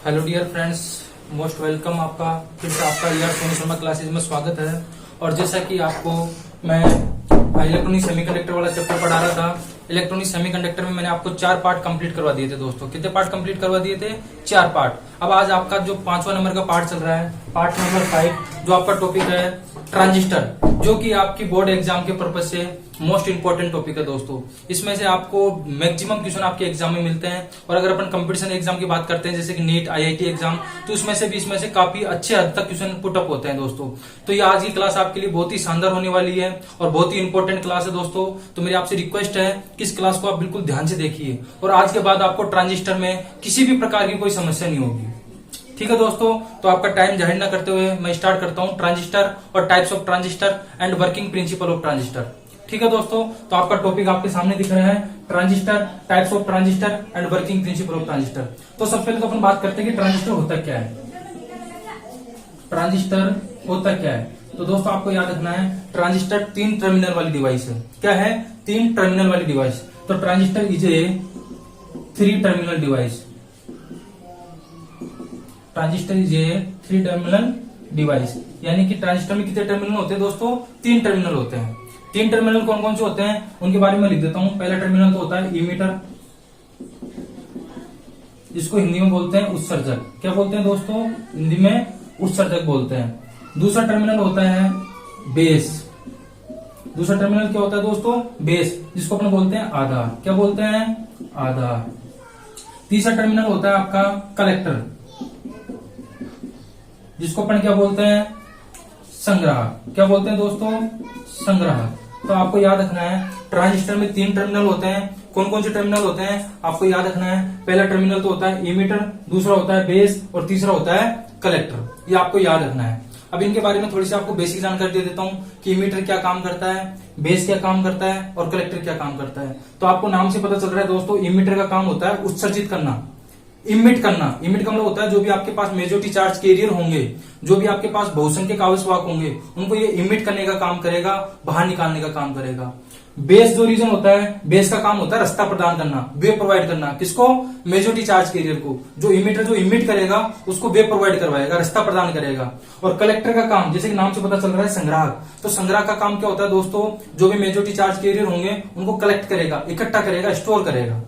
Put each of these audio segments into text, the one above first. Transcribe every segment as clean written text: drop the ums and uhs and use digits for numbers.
Hello dear friends, most welcome. आपका फिर से आपका यार सोनी शर्मा क्लासेज में स्वागत है। और जैसा कि आपको मैं इलेक्ट्रॉनिक सेमीकंडक्टर वाला चैप्टर पढ़ा रहा था, इलेक्ट्रॉनिक सेमीकंडक्टर में मैंने आपको 4 पार्ट कंप्लीट करवा दिए थे दोस्तों। कितने पार्ट कंप्लीट करवा दिए थे? 4 पार्ट। अब आज आपका जो 5वां नंबर का पार्ट चल रहा है, पार्ट नंबर 5, जो आपका टॉपिक है ट्रांजिस्टर, जो कि आपकी बोर्ड एग्जाम के पर्पज से मोस्ट इंपोर्टेंट टॉपिक है दोस्तों। इसमें से आपको मैक्सिमम क्वेश्चन आपके एग्जाम में मिलते हैं। और अगर अपन कंपटीशन एग्जाम की बात करते हैं, जैसे कि नीट, आईआईटी एग्जाम, तो उसमें से भी इसमें से काफी अच्छे हद तक क्वेश्चन पुट अप होते हैं दोस्तों। तो ये आज की क्लास आपके लिए बहुत ही शानदार होने वाली है और बहुत ही इंपॉर्टेंट क्लास है दोस्तों। तो मेरी आपसे रिक्वेस्ट है कि इस क्लास को आप बिल्कुल ध्यान से देखिए और आज के बाद आपको ट्रांजिस्टर में किसी भी प्रकार की कोई समस्या नहीं होगी। ठीक है दोस्तों, तो आपका टाइम जाहिर न करते हुए मैं स्टार्ट करता हूं ट्रांजिस्टर और types of transistor and working principle of transistor. ठीक है दोस्तों, तो आपका टॉपिक आपके सामने दिख रहा है, transistor, types of transistor and working principle of transistor. तो सबसे पहले तो अपन बात करते हैं कि ट्रांजिस्टर होता क्या है। ट्रांजिस्टर होता क्या है? तो दोस्तों आपको याद रखना है, ट्रांजिस्टर 3 टर्मिनल वाली डिवाइस है। क्या है? 3 टर्मिनल वाली डिवाइस। तो transistor is a 3 terminal device. Transistor is a 3 terminal device, यानी कि ट्रांजिस्टर में कितने टर्मिनल होते हैं दोस्तों? 3 टर्मिनल होते हैं। 3 टर्मिनल कौन कौन से होते हैं उनके बारे में लिख देता हूं। पहला टर्मिनल तो होता है इमीटर, जिसको हिंदी में बोलते हैं उत्सर्जक। क्या बोलते हैं दोस्तों? हिंदी में उत्सर्जक बोलते हैं। दूसरा टर्मिनल होता है बेस। दूसरा टर्मिनल क्या होता है दोस्तों? बेस, जिसको अपन बोलते हैं आधार। क्या बोलते हैं? आधार। तीसरा टर्मिनल होता है आपका कलेक्टर, जिसको अपन क्या बोलते हैं? संग्राहक। क्या बोलते हैं दोस्तों? संग्राहक। तो आपको याद रखना है, ट्रांजिस्टर में 3 टर्मिनल होते हैं। कौन कौन से टर्मिनल होते हैं आपको याद रखना है। पहला टर्मिनल तो होता है इमीटर, दूसरा होता है बेस और तीसरा होता है कलेक्टर। ये आपको याद रखना है। अब इनके बारे में थोड़ी सी आपको बेसिक जानकारी दे देता हूं कि इमीटर क्या काम करता है, बेस क्या काम करता है और कलेक्टर क्या काम करता है। तो आपको नाम से पता चल रहा है दोस्तों, इमीटर का काम होता है उत्सर्जित करना, इमिट करना। इमिट का मतलब होता है जो भी आपके पास मेजॉरिटी चार्ज कैरियर होंगे, जो भी आपके पास बहुसंख्यक आवेशवाहक होंगे, उनको ये इमिट करने का काम करेगा, बाहर निकालने का काम करेगा। बेस जो रीजन होता है, बेस का काम होता है रास्ता प्रदान करना, वे प्रोवाइड करना। किसको? मेजॉरिटी चार्ज कैरियर को। जो इमिटर जो इमिट करेगा उसको वे प्रोवाइड करवाएगा, रास्ता प्रदान करेगा। और कलेक्टर का काम, जैसे कि नाम से पता चल रहा है, संग्राहक। तो संग्राहक का काम क्या होता है दोस्तों? जो भी मेजॉरिटी चार्ज कैरियर होंगे उनको कलेक्ट करेगा, इकट्ठा करेगा, स्टोर करेगा।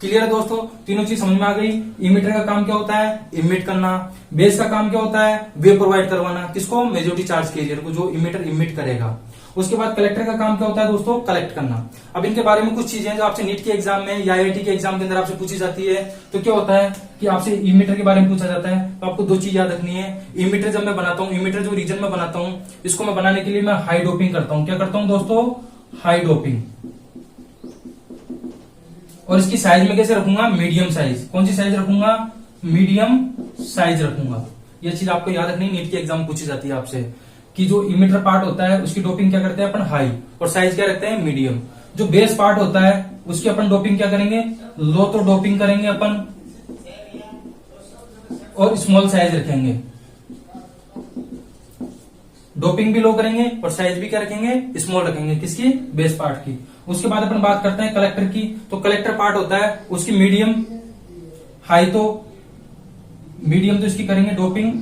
क्लियर है दोस्तों? तीनों चीज समझ में आ गई। इमिटर का काम क्या होता है? इमिट करना। बेस का काम क्या होता है? वे प्रोवाइड करवाना। किसको? मेजॉरिटी चार्ज कैरियर को, जो इमिटर इमिट करेगा। उसके बाद कलेक्टर का काम क्या होता है दोस्तों? कलेक्ट करना। अब इनके बारे में कुछ चीजें जो आपसे नीट के एग्जाम में या आईआईटी के एग्जाम के अंदर आपसे पूछी जाती है। तो क्या होता है कि आपसे इमीटर के बारे में पूछा जाता है। तो आपको 2 चीज याद रखनी है। इमीटर जब मैं बनाता हूं, इमीटर जो रीजन में बनाता हूं, इसको मैं बनाने के लिए मैं हाई डोपिंग करता हूं। क्या करता हूं दोस्तों? High doping. और इसकी साइज में कैसे रखूंगा? Medium size. कौन सी साइज रखूंगा? मीडियम साइज रखूंगा। ये चीज आपको याद रखनी है, नीट के एग्जाम पूछी जाती है आपसे कि जो इमीटर पार्ट होता है उसकी डोपिंग क्या करते हैं अपन? हाई। और साइज क्या रखते हैं? मीडियम। जो बेस पार्ट होता है उसकी अपन डोपिंग क्या करेंगे? लो तो डोपिंग करेंगे अपन और स्मॉल साइज रखेंगे। डोपिंग भी लो करेंगे और साइज भी क्या रखेंगे? स्मॉल रखेंगे। किसकी? बेस पार्ट की। उसके बाद अपन बात करते हैं कलेक्टर की। तो कलेक्टर पार्ट होता है उसकी मीडियम, हाई तो मीडियम तो इसकी करेंगे डोपिंग,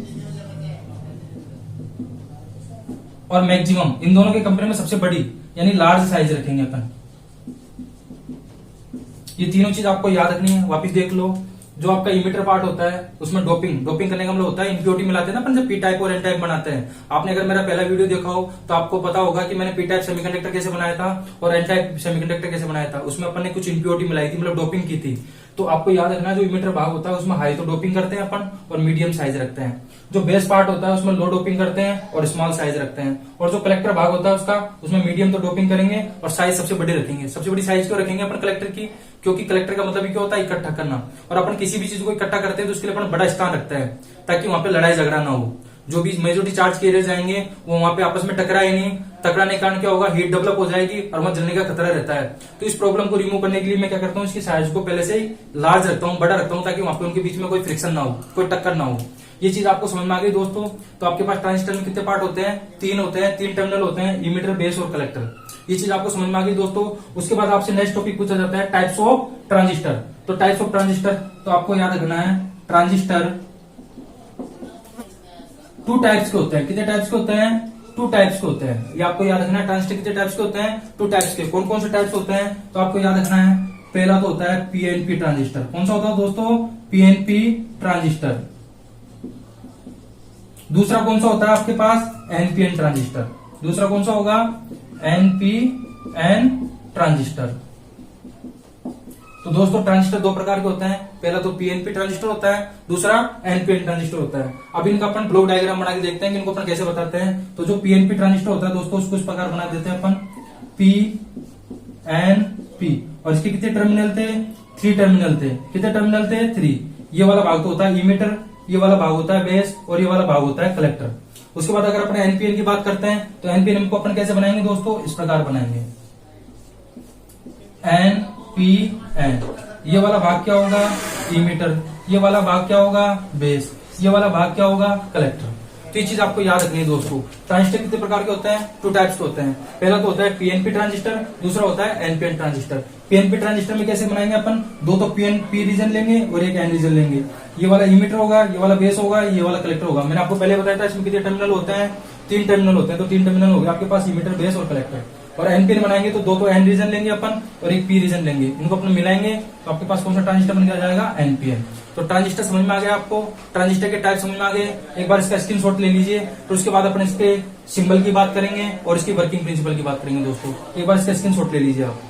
और मैक्सिमम इन दोनों के कंपेयर में सबसे बड़ी यानी लार्ज साइज रखेंगे अपन। ये तीनों चीज आपको याद रखनी है। वापिस देख लो, जो आपका इमीटर पार्ट होता है उसमें डोपिंग करने का मतलब होता है इम्प्योरिटी मिलाते हैं ना अपन, जब पी टाइप और एन टाइप बनाते हैं। आपने अगर मेरा पहला वीडियो देखा हो तो आपको पता होगा कि मैंने पी टाइप सेमीकंडक्टर कैसे बनाया था और एन टाइप सेमीकंडक्टर कैसे बनाया था। उसमें अपन ने कुछ इम्प्योरिटी मिलाई थी, मतलब डोपिंग की थी। तो आपको याद रखना, जो इमीटर भाग होता है उसमें हाई तो डोपिंग करते हैं अपन और मीडियम साइज रखते हैं। जो बेस पार्ट होता है उसमें लो डोपिंग करते हैं और स्मॉल साइज रखते हैं। और जो कलेक्टर भाग होता है उसका, उसमें मीडियम तो डोपिंग करेंगे और साइज सबसे बड़ी रखेंगे। सबसे बड़ी साइज क्यों रखेंगे अपन कलेक्टर की? क्योंकि कलेक्टर का मतलब क्या होता है? इकट्ठा करना। और अपन किसी भी चीज को इकट्ठा करते हैं तो उसके लिए अपन बड़ा स्थान रखते हैं, ताकि वहां पे लड़ाई झगड़ा ना हो। जो भी मेजॉरिटी चार्ज कैरियर जाएंगे वो वहां पे आपस में टकराए नहीं। टकराने के कारण क्या होगा? हीट डेवलप हो जाएगी और वहां जलने का खतरा रहता है। तो इस प्रॉब्लम को रिमूव करने के लिए मैं क्या करता हूँ, इसकी साइज को पहले से ही लार्ज रखता हूँ, बड़ा रखता हूँ, ताकि वहां पे उनके बीच में कोई फ्रिक्शन ना हो, कोई टक्कर ना हो। ये चीज आपको समझ में आ गई दोस्तों। तो आपके पास ट्रांजिस्टर में कितने पार्ट होते हैं? 3 होते हैं, 3 टर्मिनल होते हैं, इमीटर, बेस और कलेक्टर। ये चीज आपको समझ में आ गई दोस्तों। उसके बाद आपसे नेक्स्ट टॉपिक पूछा जाता है टाइप्स ऑफ ट्रांजिस्टर। तो टाइप्स ऑफ ट्रांजिस्टर तो आपको याद रखना है, ट्रांजिस्टर टू टाइप्स के होते हैं। कितने टाइप्स के होते हैं? टू टाइप्स के होते हैं। ये आपको याद रखना है। ट्रांजिस्टर कितने टाइप्स के होते हैं? टू टाइप्स के। कौन कौन से टाइप्स होते हैं? तो आपको याद रखना है। पहला तो होता है पीएनपी ट्रांजिस्टर। कौन सा होता है दोस्तों? PNP transistor. दूसरा कौन सा होता है आपके पास? NPN transistor. दूसरा कौन सा होगा? NPN transistor. तो दोस्तों ट्रांजिस्टर दो प्रकार के होते हैं। पहला तो पीएनपी ट्रांजिस्टर होता है, दूसरा एनपीएन ट्रांजिस्टर होता है। अब इनका अपन ब्लॉक डायग्राम बना के देखते हैं कि इनको अपन कैसे बताते हैं। तो जो पीएनपी ट्रांजिस्टर होता है दोस्तों, उसको इस प्रकार बना देते हैं अपन पीएनपी। और इसके कितने टर्मिनल थे? 3 टर्मिनल थे। कितने टर्मिनल थे? 3। ये वाला भाग तो होता है इमीटर, ये वाला भाग होता है बेस, और ये वाला भाग होता है कलेक्टर। उसके बाद अगर अपन एनपीएन की बात करते हैं तो एनपीएन को अपन कैसे बनाएंगे दोस्तों? इस प्रकार बनाएंगे एनपीएन। ये वाला भाग क्या होगा? इमीटर। ये वाला भाग क्या होगा? बेस। ये वाला भाग क्या होगा? कलेक्टर। तो ये चीज आपको याद रखनी है दोस्तों। ट्रांजिस्टर कितने प्रकार के होते हैं? टू टाइप्स के होते हैं। पहला तो होता है पीएनपी ट्रांजिस्टर, दूसरा होता है एनपीएन ट्रांजिस्टर। पीएनपी ट्रांजिस्टर में कैसे बनाएंगे अपन? दो तो पी रीजन लेंगे और एक एन रीजन लेंगे। ये वाला इमीटर होगा, ये वाला बेस होगा, ये वाला कलेक्टर होगा। मैंने आपको पहले बताया था इसमें कितने टर्मिनल होते हैं? 3 टर्मिनल होते हैं। तो 3 टर्मिनल हो गए आपके पास, इमीटर, बेस और कलेक्टर। और एनपीएन बनाएंगे तो दो तो एन रीजन लेंगे अपन और एक पी रीजन लेंगे। इनको अपन मिलाएंगे तो आपके पास कौन सा ट्रांजिस्टर बन जाएगा? एनपीएन। तो ट्रांजिस्टर समझ में आ गया आपको? ट्रांजिस्टर के टाइप समझ में आ गए? एक बार इसका स्क्रीनशॉट ले लीजिए। तो उसके बाद अपन इसके सिंबल की बात करेंगे और इसकी वर्किंग प्रिंसिपल की बात करेंगे दोस्तों। एक बार इसका स्क्रीनशॉट ले लीजिए आप।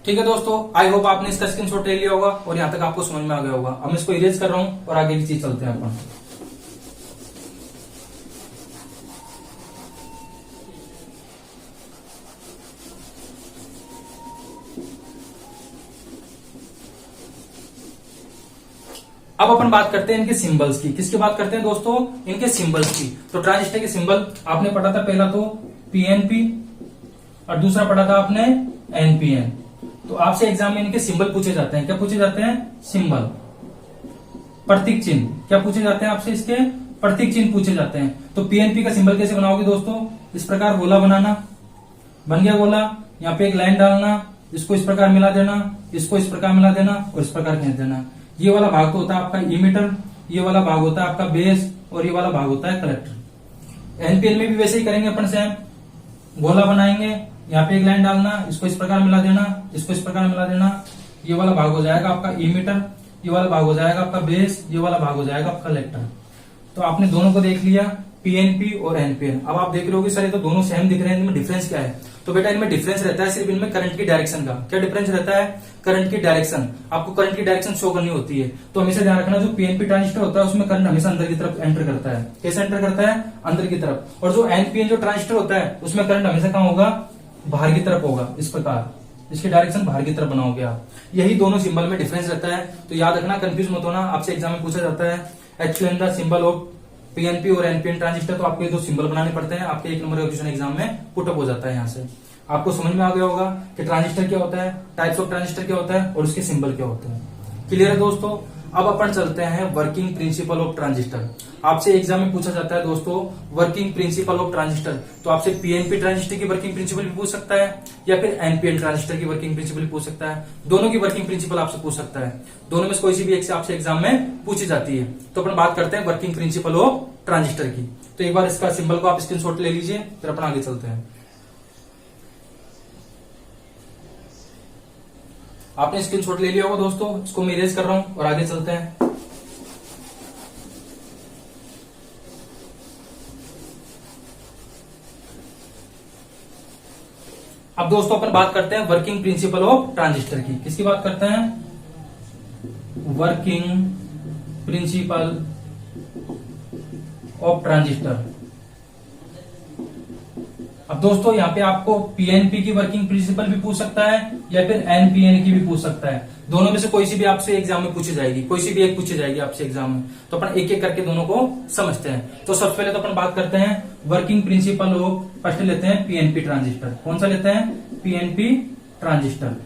ठीक है दोस्तों, आई होप आपने इसका स्क्रीनशॉट ले लिया होगा और यहाँ तक आपको समझ में आ गया होगा। अब मैं इसको इरेज कर रहा हूं और आगे की चीज चलते हैं अपन। अब अपन बात करते हैं इनके सिंबल्स की। किसकी बात करते हैं दोस्तों? इनके सिंबल्स की। तो ट्रांजिस्टर के सिंबल आपने पढ़ा था, पहला तो पीएनपी और दूसरा पढ़ा था आपने एनपीएन। तो आपसे एग्जाम में इनके सिंबल पूछे जाते हैं। क्या पूछे जाते हैं? सिंबल, प्रतीक चिन्ह। क्या पूछे जाते हैं आपसे? इसके प्रतीक चिन्ह पूछे जाते हैं। तो पीएनपी का सिंबल कैसे बनाओगे दोस्तों? इस प्रकार गोला बनाना, बन गया गोला। यहाँ पे एक लाइन डालना, इसको इस प्रकार मिला देना, इसको इस प्रकार मिला देना और इस प्रकार खींच देना। ये वाला भाग तो होता है आपका इमीटर, ये वाला भाग होता है आपका बेस और ये वाला भाग होता है कलेक्टर। एनपीएन में भी वैसे ही करेंगे अपन सेम। गोला बनाएंगे, यहाँ पे एक लाइन डालना, इसको इस प्रकार मिला देना, इसको इस प्रकार मिला देना। ये वाला भाग हो जाएगा आपका इमीटर, ये वाला भाग हो जाएगा आपका बेस, ये वाला भाग हो जाएगा आपका कलेक्टर। तो आपने दोनों को देख लिया, पीएनपी और एनपीएन। अब आप देख रहे हो कि सर ये तो दोनों सेम दिख रहे हैं, इनमें डिफरेंस क्या है? तो बेटा इनमें डिफरेंस रहता है सिर्फ इनमें करंट की डायरेक्शन का। क्या डिफरेंस रहता है? करंट की डायरेक्शन। आपको करंट की डायरेक्शन शो करनी होती है। तो हमेशा ध्यान रखना, जो पीएनपी ट्रांजिस्टर होता है उसमें करंट हमेशा अंदर की तरफ एंटर करता है। कैसे एंटर करता है? अंदर की तरफ। और जो एनपीएन जो ट्रांजिस्टर होता है उसमें करंट हमेशा कहाँ होगा? बाहर की तरफ होगा। इस प्रकार इसकी डायरेक्शन बाहर की तरफ बनाओगे आप। यही दोनों सिंबल में डिफरेंस रहता है। तो याद रखना, कंफ्यूज मत होना। आपसे एग्जाम में पूछा जाता है explain the symbol of PNP और एनपीएन ट्रांजिस्टर। तो आपको ये दो सिंबल बनाने पड़ते हैं। आपके 1 नंबर क्वेश्चन एग्जाम में पुटअप हो जाता है। यहाँ से आपको समझ में आ गया होगा कि ट्रांजिस्टर क्या होता है, टाइप्स ऑफ ट्रांजिस्टर क्या होता है और उसके सिंबल क्या होते हैं। क्लियर है दोस्तों? अब अपन चलते हैं वर्किंग प्रिंसिपल ऑफ ट्रांजिस्टर। आपसे एग्जाम में पूछा जाता है दोस्तों वर्किंग प्रिंसिपल ऑफ ट्रांजिस्टर। तो आपसे पीएनपी ट्रांजिस्टर की वर्किंग प्रिंसिपल भी पूछ सकता है या फिर एनपीएन ट्रांजिस्टर की वर्किंग प्रिंसिपल भी पूछ सकता है। दोनों की वर्किंग प्रिंसिपल आपसे पूछ सकता है। दोनों में से कोई सी भी एक से आपसे एग्जाम में पूछी जाती है। तो अपन बात करते हैं वर्किंग प्रिंसिपल ऑफ ट्रांजिस्टर की। तो एक बार इसका सिंबल को आप स्क्रीनशॉट ले लीजिए, फिर अपन आगे चलते हैं। आपने स्क्रीनशॉट ले लिया होगा दोस्तों, इसको मैं इरेज कर रहा हूं और आगे चलते हैं। अब दोस्तों अपन बात करते हैं वर्किंग प्रिंसिपल ऑफ ट्रांजिस्टर की। किसकी बात करते हैं? Working principle of transistor. अब दोस्तों यहाँ पे आपको पीएनपी की वर्किंग प्रिंसिपल भी पूछ सकता है या फिर एनपीएन की भी पूछ सकता है। दोनों में से कोई सी भी आपसे एग्जाम में पूछी जाएगी, कोई सी भी एक पूछी जाएगी आपसे एग्जाम में। तो अपन एक एक करके दोनों को समझते हैं। तो सबसे पहले तो अपन बात करते हैं वर्किंग प्रिंसिपल ऑफ, फर्स्ट लेते हैं पीएनपी ट्रांजिस्टर। कौन सा लेते हैं? PNP transistor.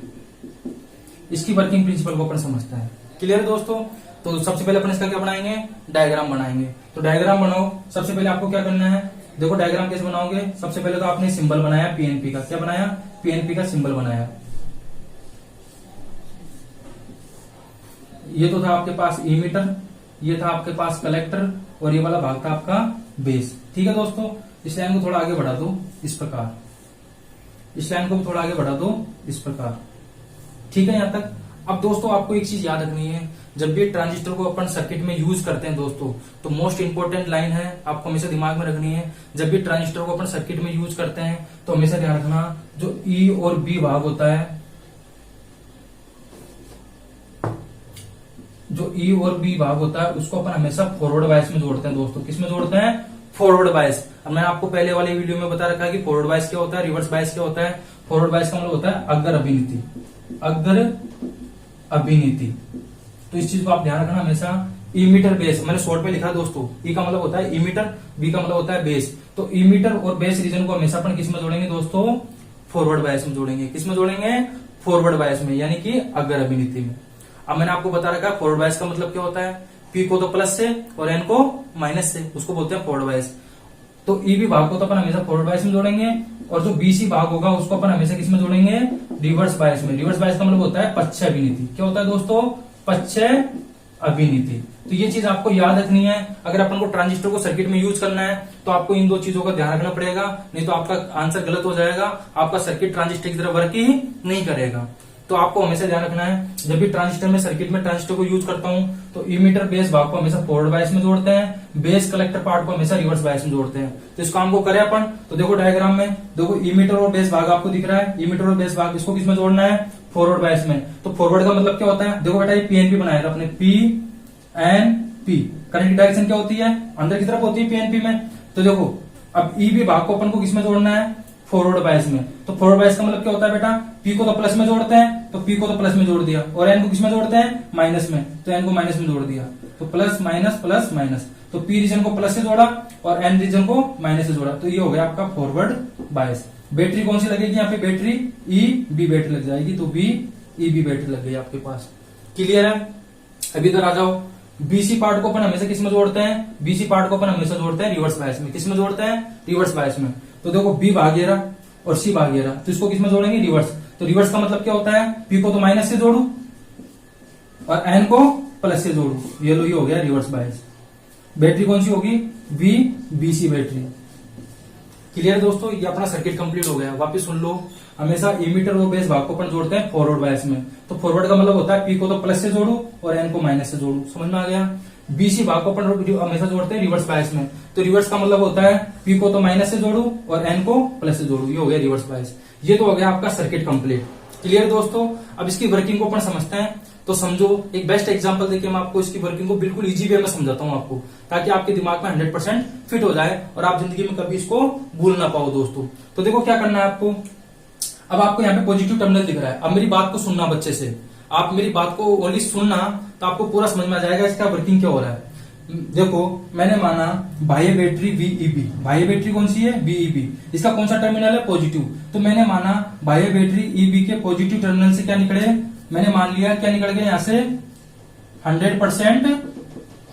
इसकी वर्किंग प्रिंसिपल को अपन समझते हैं। क्लियर है दोस्तों? तो सबसे पहले अपन इसका क्या बनाएंगे? डायग्राम बनाएंगे। तो डायग्राम बनाओ। सबसे पहले आपको क्या करना है? देखो डायग्राम कैसे बनाओगे। सबसे पहले तो आपने सिंबल बनाया पीएनपी का। क्या बनाया? पीएनपी का सिंबल बनाया। ये तो था आपके पास इमीटर, ये था आपके पास कलेक्टर, और ये वाला भाग था आपका बेस। ठीक है दोस्तों, इस लाइन को थोड़ा आगे बढ़ा दो इस प्रकार, इस लाइन को भी थोड़ा आगे बढ़ा दो इस प्रकार। ठीक है यहां तक। अब दोस्तों आपको एक चीज याद रखनी है, जब भी ट्रांजिस्टर को अपन सर्किट में यूज करते हैं दोस्तों, तो मोस्ट इंपोर्टेंट लाइन है, आपको हमेशा दिमाग में रखनी है। जब भी ट्रांजिस्टर को अपन सर्किट में यूज करते हैं तो हमेशा ध्यान रखना, जो ई और बी भाग होता है, जो ई और बी भाग होता है उसको अपन हमेशा फॉरवर्ड बायस में जोड़ते हैं दोस्तों। किस में जोड़ते हैं? Forward bias. अब मैंने आपको पहले वाले वीडियो में बता रखा है कि फॉरवर्ड बायस क्या होता है, रिवर्स बायस क्या होता है। फॉरवर्ड बायस का मतलब होता है अग्र अभिनीति, अग्र अभिनीति। तो इस चीज को आप ध्यान रखना हमेशा। इमीटर बेस मैंने शॉर्ट में लिखा दोस्तों, ई का मतलब होता है इमीटर, बी का मतलब होता है बेस। तो इमीटर और बेस रीजन को हमेशा अपन किस में जोड़ेंगे दोस्तों? फॉरवर्ड बायस में जोड़ेंगे। किस में जोड़ेंगे? फॉरवर्ड बायस में, यानी कि अग्र अभिनीति में। अब मैंने आपको बता रखा है फॉरवर्ड बायस का मतलब क्या होता है, पी को तो प्लस से और एन को माइनस से, उसको बोलते हैं फॉरवर्ड बायस। तो ई बी भाग को तो अपन हमेशा फॉरवर्ड बायस में जोड़ेंगे, और जो बीसी भाग होगा उसको अपन हमेशा किस में जोड़ेंगे? रिवर्स बायस में। रिवर्स बायस का मतलब होता है पश्च अभिनीति। क्या होता है दोस्तों? पश्च अभिनीति। तो ये चीज आपको याद रखनी है। अगर अपन को ट्रांजिस्टर को सर्किट में यूज करना है तो आपको इन दो चीजों का ध्यान रखना पड़ेगा, नहीं तो आपका आंसर गलत हो जाएगा, आपका सर्किट ट्रांजिस्टर की तरह वर्क ही नहीं करेगा। तो आपको हमेशा ध्यान रखना है, जब भी ट्रांजिस्टर में सर्किट में ट्रांजिस्टर को यूज करता हूं तो इमीटर बेस भाग को हमेशा फॉरवर्ड बायस में जोड़ते हैं, बेस कलेक्टर पार्ट को हमेशा रिवर्स बायस में जोड़ते हैं। तो इस काम को करें अपन, तो देखो डायग्राम में देखो इमीटर और बेस भाग आपको दिख रहा है, इमीटर और बेस भाग, इसको किसमें जोड़ना है? फॉरवर्ड बायस में। तो फॉरवर्ड का मतलब क्या होता है? देखो बेटा ये पीएनपी बनाया था अपने, पी एन पी। करंट की डायरेक्शन क्या होती है? अंदर की तरफ होती है पीएनपी में। तो देखो अब ई बी भाग को अपन को किसमें जोड़ना है? फॉरवर्ड बायस में। तो फॉरवर्ड बायस का मतलब क्या होता है बेटा? पी को तो प्लस में जोड़ते हैं, तो पी को तो प्लस में जोड़ दिया, और एन को किसमें जोड़ते हैं? माइनस में, तो एन को माइनस में जोड़ दिया। तो प्लस माइनस, तो पी रीजन को प्लस से जोड़ा और एन रीजन को माइनस से जोड़ा, तो ये हो गया आपका फॉरवर्ड बायस। बैटरी कौन सी लगेगी यहाँ पे? बैटरी ई बी बैटरी लग जाएगी, तो बी ई बी बैटरी लग गई आपके पास। क्लियर है? अभी इधर आ जाओ। बीसी पार्ट को अपन हमेशा किस में जोड़ते हैं? बीसी पार्ट को अपन हमेशा जोड़ते हैं रिवर्स बायस में। किस में जोड़ते हैं? रिवर्स बायस में। तो देखो बी भागे रहा और सी भागे रहा, तो इसको किस में जोड़ेंगे? रिवर्स। तो रिवर्स का मतलब क्या होता है? पी को तो माइनस से जोड़ू और एन को प्लस से जोड़ू, ये लो, ये हो गया रिवर्स बायस। बैटरी कौन सी होगी? We BC battery. क्लियर है दोस्तों? ये अपना सर्किट कंप्लीट हो गया। वापस सुन लो, हमेशा इमीटर और बेस भाग को अपन जोड़ते हैं फॉरवर्ड बायस में। तो फॉरवर्ड का मतलब होता है पी को तो प्लस से जोड़ू और एन को माइनस से जोड़ू। समझ में आ गया? बीसी भाग को अपन हमेशा जोड़ते हैं रिवर्स बायस में। तो रिवर्स का मतलब होता है पी को तो माइनस से जोड़ू और एन को प्लस से जोड़ू, ये हो गया रिवर्स बायस। ये तो हो गया आपका सर्किट कंप्लीट। क्लियर दोस्तों? अब इसकी वर्किंग को अपन समझते हैं। तो समझो, एक बेस्ट एग्जांपल देके मैं आपको इसकी वर्किंग को बिल्कुल इजी वे में समझाता हूं आपको, ताकि आपके दिमाग में 100% फिट हो जाए और आप जिंदगी में कभी इसको भूल ना पाओ दोस्तों। तो देखो क्या करना है आपको। अब आपको यहाँ पे पॉजिटिव टर्मिनल दिख रहा है। अब मेरी बात को सुनना बच्चे से, आप मेरी बात को ओनली सुनना, तो आपको पूरा समझ में आ जाएगा इसका वर्किंग क्या हो रहा है। देखो मैंने माना बाह्य बैटरी VEB, बाह्य बैटरी कौन सी है? VEB। इसका कौन सा टर्मिनल है? पॉजिटिव। तो मैंने माना बाह्य बैटरी EB के पॉजिटिव टर्मिनल से क्या निकले? मैंने मान लिया क्या निकल गए? यहां से 100%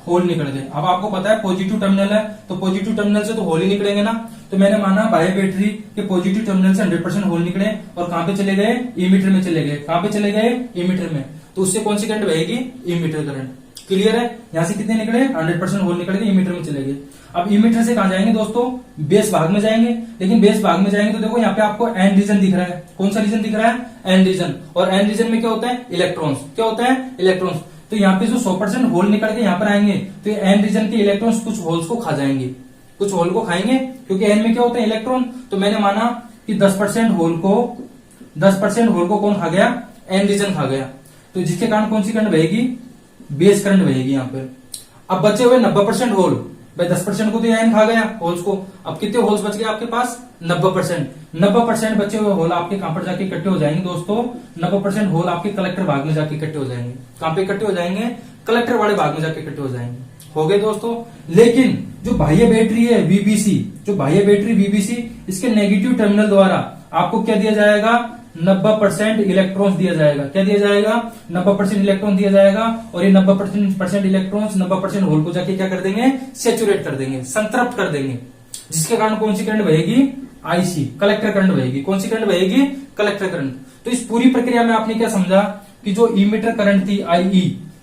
होल निकल गए। अब आपको पता है पॉजिटिव टर्मिनल है, तो पॉजिटिव टर्मिनल से तो होल ही निकलेंगे ना। तो मैंने माना बाह्य बैटरी के पॉजिटिव टर्मिनल से 100% होल निकले, और कहां पे चले गए? इमीटर में चले गए। कहां पे चले गए? इमीटर में। तो उससे कौन सी करंट बहेगी? Emitter current. क्लियर है? यहां से कितने निकले? 100% होल निकल गए, इमीटर में चले गए। अब इमीटर से कहां जाएंगे दोस्तों? बेस भाग में जाएंगे। लेकिन बेस भाग में जाएंगे तो देखो यहाँ पे आपको एन रीजन दिख रहा है। कौन सा रीजन दिख रहा है? N region. और एन रीजन में क्या होता है? इलेक्ट्रॉन्स। क्या होता है? इलेक्ट्रॉन्स। तो यहाँ पे जो 100% होल निकल के यहाँ पर आएंगे, तो एन रीजन के इलेक्ट्रॉन्स कुछ होल्स को खा जाएंगे, कुछ होल को खाएंगे, क्योंकि एन में क्या होता है? इलेक्ट्रॉन। तो मैंने माना कि 10% होल को कौन खा गया? एन रीजन खा गया। तो जिसके कारण कौन सी करंट बहेगी? बेस करंट बहेगी यहाँ पर। अब बचे हुए 90% होल, भाई 10% को तो एन खा गया होल्स को। अब कितने होल्स बच गए आपके पास? 90%। 90% बचे हुए होल आपके कहां पर जाके इकट्ठे हो जाएंगे दोस्तों? 90% होल आपके कलेक्टर भाग में जाके इकट्ठे हो जाएंगे। कहां पे इकट्ठे हो जाएंगे? कलेक्टर वाले भाग में जाके इकट्ठे हो जाएंगे। हो गए दोस्तों? लेकिन जो बाह्य बैटरी है VBC, जो बाह्य बैटरी VBC, इसके नेगेटिव टर्मिनल द्वारा आपको क्या दिया जाएगा? 90% इलेक्ट्रॉन्स दिया जाएगा। क्या दिया जाएगा? 90% इलेक्ट्रॉन दिया जाएगा। और ये 90% इलेक्ट्रॉन्स 90% होल को जाके क्या कर देंगे? सेचुरेट कर देंगे, संतृप्त कर देंगे। जिसके कारण कौन सी करंट बहेगी? IC, कलेक्टर करंट बहेगी। कौन सी करंट बहेगी? Collector current. तो इस पूरी प्रक्रिया में आपने क्या समझा कि जो इमीटर करंट थी IE,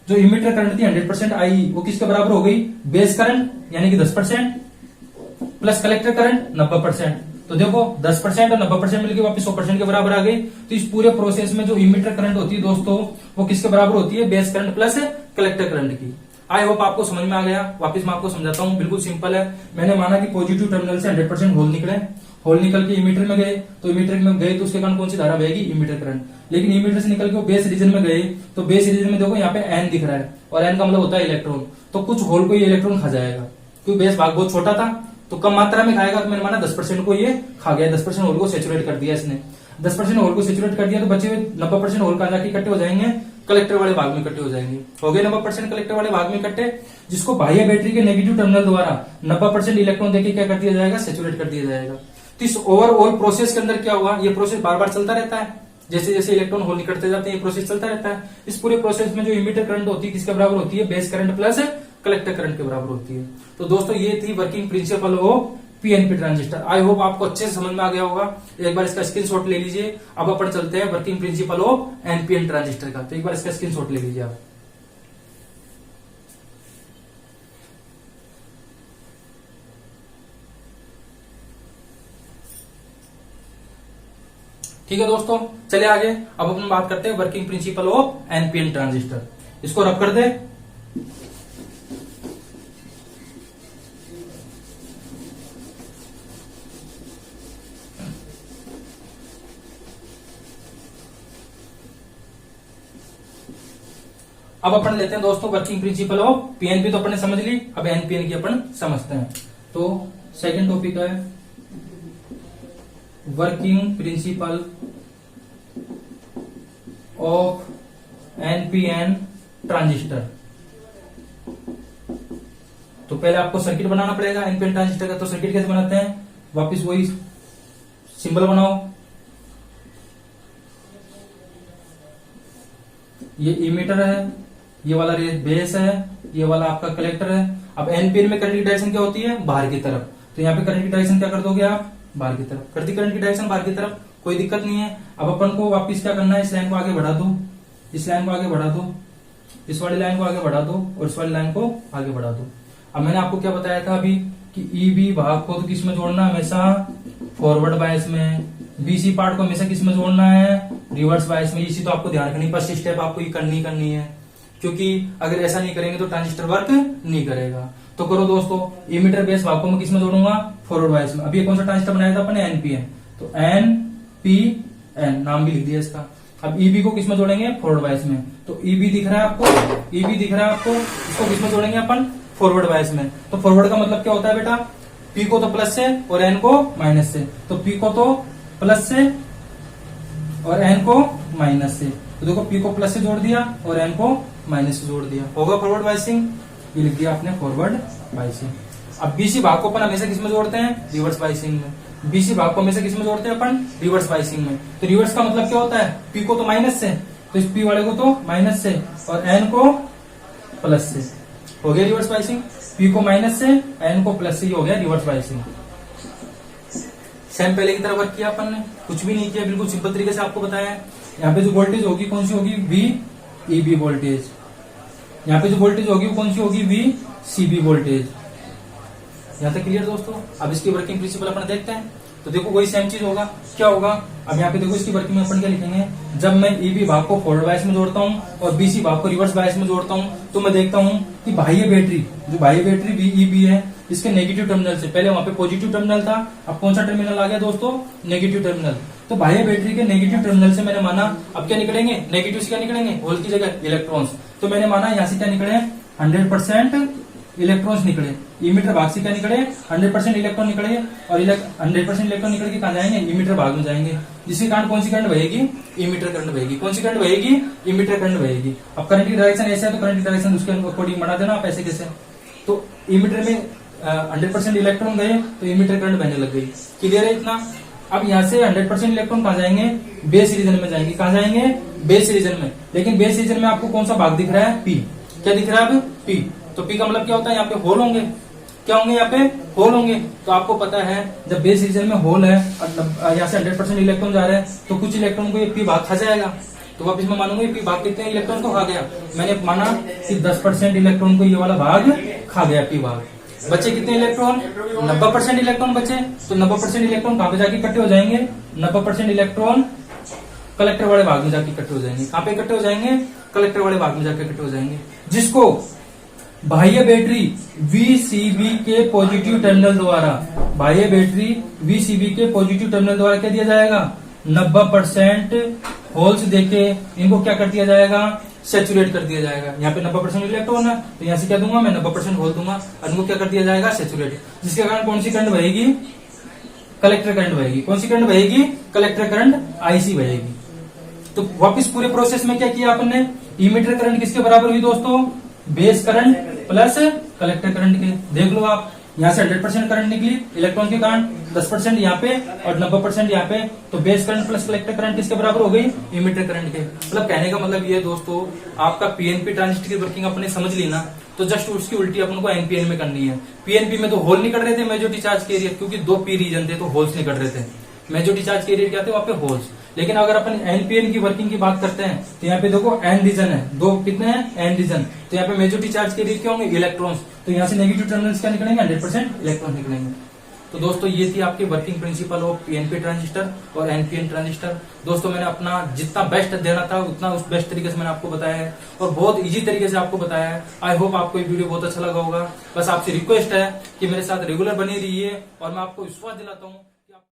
जो इमिटर करंट थी 100% आई, वो किसके बराबर हो गई, बेस करंट यानी कि 10% प्लस कलेक्टर करंट 90%। तो देखो 10% और 90% मिलकर वापस 100% के बराबर आ गई। तो इस पूरे प्रोसेस में जो इमिटर करंट होती है दोस्तों, वो किसके बराबर होती है, base current plus collector current की। आई होप आपको समझ में आ गया। वापस मैं आपको समझाता हूँ, बिल्कुल सिंपल है। मैंने माना कि पॉजिटिव टर्मिनल से 100% होल निकले, होल निकल के इमीटर में गए, तो इमीटर में गए तो उसके कारण कौन सी धारा बहेगी, इमीटर करंट। लेकिन इमीटर से निकल के वो बेस रीजन में गए, तो बेस रीजन में देखो यहाँ पे एन दिख रहा है, और एन का मतलब होता है इलेक्ट्रॉन। तो कुछ होल को ये इलेक्ट्रॉन खा जाएगा, क्योंकि बेस भाग बहुत छोटा था तो कम मात्रा में खाएगा। तो मैंने माना 10% को ये खा गया, 10% होल को सेचुरेट कर दिया इसने। 10% होल को सेचुरेट कर दिया, तो बचे हुए 90% होल कहाँ जाके इकट्ठे हो जाएंगे, कलेक्टर वाले भाग में इकट्ठे हो जाएंगे। हो गए 90% कलेक्टर वाले भाग में इकट्ठे, जिसको बाह्य बैटरी के नेगेटिव टर्मिनल द्वारा 90% इलेक्ट्रॉन देके क्या कर दिया जाएगा, सेचुरेट कर दिया जाएगा। तो इस ओवरऑल प्रोसेस के अंदर क्या हुआ, ये प्रोसेस बार बार चलता रहता है, जैसे जैसे इलेक्ट्रॉन होल निकलते जाते हैं ये प्रोसेस चलता रहता है। इस पूरे प्रोसेस में जो इमीटर करंट होती है किसके बराबर होती है, base current plus collector current के बराबर होती है। तो दोस्तों ये थी working principle of PNP transistor. I hope आपको अच्छे से समझ में आ गया होगा। एक बार इसका स्क्रीनशॉट ले लीजिए। अब अपन चलते हैं working principle of NPN transistor का। तो एक बार इसका स्क्रीनशॉट ले लीजिए आप। ठीक है दोस्तों, चलिए आगे। अब अपन बात करते हैं working principle of NPN transistor. इसको रब कर दे। अब अपन लेते हैं दोस्तों वर्किंग प्रिंसिपल ऑफ पीएनपी, तो अपन ने समझ ली। अब एनपीएन की अपन समझते हैं। तो सेकंड टॉपिक है working principle of NPN transistor. तो पहले आपको सर्किट बनाना पड़ेगा एनपीएन ट्रांजिस्टर का। तो सर्किट कैसे बनाते हैं, वापस वही सिंबल बनाओ। ये इमीटर है, ये वाला बेस है, ये वाला आपका कलेक्टर है। अब एनपीएन में करंट की डायरेक्शन क्या होती है, बाहर की तरफ। तो यहाँ पे करंट की डायरेक्शन क्या कर दोगे आप, बाहर की तरफ कर दी। करंट की डायरेक्शन बाहर की तरफ, कोई दिक्कत नहीं है। अब अपन को वापस क्या करना है, इस लाइन को आगे बढ़ा दो, इस लाइन को आगे बढ़ा दो, इस वाली लाइन को आगे बढ़ा दो, और इस वाली लाइन को आगे बढ़ा दो। अब मैंने आपको क्या बताया था अभी कि ईबी भाग को तो किस में जोड़ना है, हमेशा फॉरवर्ड बायस में। बीसी पार्ट को हमेशा किस में जोड़ना है, रिवर्स बायस में। इसी तो आपको ध्यान रखनी, फर्स्ट स्टेप आपको ये करनी है, क्योंकि अगर ऐसा नहीं करेंगे तो ट्रांजिस्टर वर्क नहीं करेगा। तो करो दोस्तों, इमीटर बेस भाग को मैं किस में जोड़ूंगा, फॉरवर्ड बायस में। अभी ये कौन सा ट्रांजिस्टर बनाया था अपन ने, एनपीएन। तो एनपीएन नाम भी लिख दिया इसका। अब ईबी को किस में जोड़ेंगे, फॉरवर्ड बायस में। तो ईबी दिख रहा है आपको, ईबी दिख रहा है आपको, इसको किस में जोड़ेंगे अपन, फॉरवर्ड बायस में। तो फॉरवर्ड का मतलब क्या होता है बेटा, पी को तो प्लस से और एन को माइनस से। तो पी को तो प्लस से और एन को माइनस से। तो देखो पी को प्लस से जोड़ दिया और एन को माइनस से जोड़ दिया, होगा फॉरवर्ड बायसिंग। ये लिख दिया आपने फॉरवर्ड बायसिंग। अब बीसी भाग को अपन हमेशा किस में जोड़ते हैं, रिवर्स बायसिंग में। बीसी भाग को हमेशा किस में जोड़ते हैं अपन, रिवर्स बायसिंग में। तो रिवर्स का मतलब क्या होता है, पी को तो माइनस से, तो इस पी वाले को तो माइनस से और एन को प्लस से। हो गया रिवर्स बायसिंग। पी को माइनस से, एन को प्लस से, हो गया रिवर्स बायसिंग। सेम पहले की तरह वर्क किया अपन ने, कुछ भी नहीं किया, बिल्कुल सिंपल तरीके से आपको बताया है। यहाँ पे जो वोल्टेज होगी कौन सी होगी, वी ईबी वोल्टेज। यहाँ पे जो वोल्टेज होगी वो कौन सी होगी, वी सीबी वोल्टेज। यहाँ तक क्लियर दोस्तों। अब इसकी वर्किंग प्रिंसिपल अपन देखते हैं। तो देखो वही सेम चीज होगा, क्या होगा। अब यहाँ पे देखो इसकी वर्किंग में अपन क्या लिखेंगे, जब मैं ईबी भाग को फॉरवर्ड बायस में जोड़ता हूँ और बीसी भाग को रिवर्स बायस में जोड़ता हूँ, तो मैं देखता हूँ कि बाह्य बैटरी, जो बाह्य बैटरी वी ईबी है, इसके नेगेटिव टर्मिनल से, पहले वहां पे पॉजिटिव टर्मिनल था, अब कौन सा टर्मिनल आ गया दोस्तों, नेगेटिव टर्मिनल। तो बाह्य बैटरी के नेगेटिव टर्मिनल से मैंने माना अब क्या निकलेंगे, नेगेटिव से क्या निकलेंगे, होल की जगह इलेक्ट्रॉन्स। तो मैंने माना यहाँ से क्या निकले, 100% इलेक्ट्रॉन्स निकले। इमीटर भाग से क्या निकले, 100% इलेक्ट्रॉन निकले, और 100% इलेक्ट्रॉन निकल के कहा जाएंगे, इमीटर भाग में जाएंगे, जिसके कारण कौन सी करंट बहेगी, इमीटर करंट बहेगी। कौन सी करंट बहेगी, इमीटर करंट बहेगी। अब करंट की डायरेक्शन ऐसे है तो करंट की डायरेक्शन उसके अकॉर्डिंग बना देना आप, ऐसे कैसे। तो इमीटर में 100% इलेक्ट्रॉन गए तो इमीटर करंट बहने लग गई। क्लियर है इतना। अब यहाँ से 100% इलेक्ट्रॉन कहाँ जाएंगे, बेस रीजन में जाएंगे। कहाँ जाएंगे, बेस रीजन में। लेकिन बेस रीजन में आपको कौन सा भाग दिख रहा है, पी। क्या दिख रहा है अब, पी। तो पी का मतलब क्या होता है, यहाँ पे होल होंगे। क्या होंगे, यहाँ पे होल होंगे। तो आपको पता है जब बेस रीजन में होल है और यहाँ से 100% इलेक्ट्रॉन जा रहे हैं तो कुछ इलेक्ट्रॉन को ये पी भाग खा जाएगा। तो वापस मैं मानूंगा पी भाग कितने इलेक्ट्रॉन को खा गया, मैंने माना कि 10% इलेक्ट्रॉन को ये वाला भाग खा गया पी भाग। बचे कितने इलेक्ट्रॉन, 90% इलेक्ट्रॉन बचे, तो 90% इलेक्ट्रॉन कहां पे जाके इकट्ठे हो जाएंगे, 90% इलेक्ट्रॉन कलेक्टर वाले भाग में जाके इकट्ठे हो जाएंगे। कहां पे इकट्ठे हो जाएंगे, कलेक्टर वाले भाग में जाके इकट्ठे हो जाएंगे, जिसको बाह्य बैटरी VCB के पॉजिटिव टर्मिनल द्वारा, बाह्य बैटरी VCB के पॉजिटिव टर्मिनल द्वारा क्या दिया जाएगा, 90% होल्स देके इनको क्या कर दिया जाएगा, सेचुरेट कर दिया जाएगा। यहाँ पे 90% इलेक्ट्रॉन है, तो यहाँ से क्या दूंगा मैं, 90% होल दूंगा, और इनको क्या कर दिया जाएगा, सेचुरेट। जिसके कारण कौन सी करंट बहेगी, कलेक्टर करंट बहेगी। कौन सी करंट बहेगी, कलेक्टर करंट IC बहेगी। तो वापस पूरे प्रोसेस में क्या किया आपने, इमीटर करंट किसके बराबर हुई दोस्तों, base current plus collector current के। देख लो आप, यहाँ से 100% करंट निकली इलेक्ट्रॉन के कारण, 10% यहाँ पे और 90% यहाँ पे, तो base current plus collector current किसके बराबर हो गई, इमीटर करंट के। मतलब कहने का मतलब ये दोस्तों, आपका पीएनपी ट्रांजिस्टर की वर्किंग अपने समझ ली ना, तो जस्ट उसकी उल्टी अपन को एनपीएन में करनी है। पीएनपी में तो होल निकल रहे थे मेजॉरिटी चार्ज के एरिया, क्योंकि 2 पी रीजन थे तो होल्स निकल रहे थे, मेजॉरिटी चार्ज के एरिया क्या थे वहां पे होल्स। लेकिन अगर अपन एनपीएन की वर्किंग की बात करते हैं तो यहाँ पे देखो एन रीजन है, 2 कितने हैं, एन रीजन, तो यहाँ पे मेजॉरिटी चार्ज के एरिया क्या होंगे, इलेक्ट्रॉन्स, तो यहाँ से नेगेटिव टर्मिनल्स क्या निकलेंगे, 100% इलेक्ट्रॉन निकलेंगे। तो दोस्तों ये थी आपकी working principle of PNP transistor और एनपीएन ट्रांजिस्टर। दोस्तों मैंने अपना जितना बेस्ट देना था उतना उस बेस्ट तरीके से मैंने आपको बताया है और बहुत इजी तरीके से आपको बताया है। आई होप आपको ये वीडियो बहुत अच्छा लगा होगा। बस आपसे रिक्वेस्ट है कि मेरे साथ रेगुलर बनी रहिए और मैं आपको विश्वास दिलाता हूँ